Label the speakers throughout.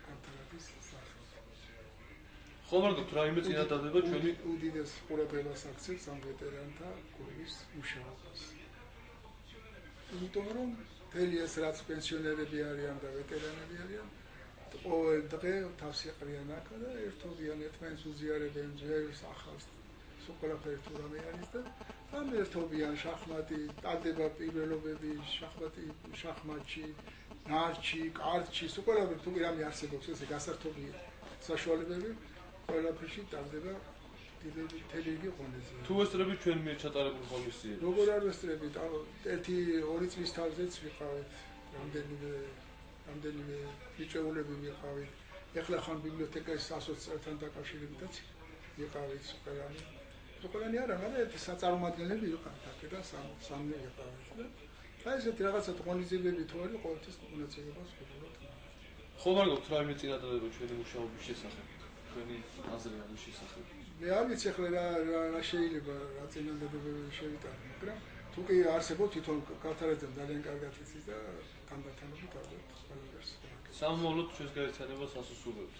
Speaker 1: გამთარების სახე.
Speaker 2: ხოლმე რა რაიმე წინადადება ჩვენი
Speaker 1: უდიდეს ყურადღებას აქცევს ამ ვეტერანთა გუნდის მუშაობას. იმიტომ რომ მთელი ეს რაც პენსიონერები არიან და ვეტერანები არიან, ყოველ დღე თავს იყრიან აქ და ერთობიან ერთმანეთს უზიარებენ ძველს ახალს სულ ყველაფერი თუ რამე არის და ამ ერთობიან შახმატი, ტარდება პირველობები შახმატში, ნარჩი, კარტში, სულ ყველაფერი თუ რამე არსებობს ესე გასართობია საშუალებები ყველაფერში ტარდება თელი რიგი ღონეზე.
Speaker 2: თუ ესწრები ჩვენ მიერ ჩატარებულ ღონისძიებას.
Speaker 1: როგორ არ ვესწრებით, 1-2 წლის თავზეც ვიყავით რამდენიმე მიწვეულები ვიყავით. ეხლა ხან ბიბლიოთეკის ასოციაციასთან დაკავშირებითაც ვიყავით ყველანი არა, მაგრამ ერთი საწარმოადგენლები ვიყავით აქედან სამნი ვიყავით და აი ესეთი რაღაცა ღონისძიებები თუ არის ყოველთვის მონაწილეობას ვიღებთ.
Speaker 2: ხოლმე გქონთ რაიმე წინადადება ჩვენი მუშაობის შესახებ, ჩვენი აზრი ამის შესახებ.
Speaker 1: მე არ ვიცი ახლა რა შეიძლება რა წინადადებები შევიტანო, მაგრამ თუ კი არსებობს თვითონ გავთარებდნენ ძალიან კარგად იცის და თანდათანობით ავდოთ ყველაფერს.
Speaker 2: სამომავლოდ ჩვენს გაერთიანებას ასუსურებთ.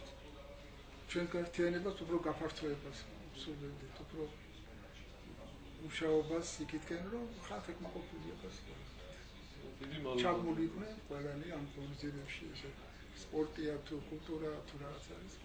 Speaker 1: ჩვენ გაერთიანებას უფრო გაფართოებას ვსურვებდით, უფრო მუშაობას იქითკენ რომ ხალხი კმაყოფილი იყოს.
Speaker 2: დიდი მადლობა.
Speaker 1: ჩაბმული იყვნენ ყველანი ამ ღონისძიებებში, ესე სპორტია თუ კულტურა თუ რაღაც არის.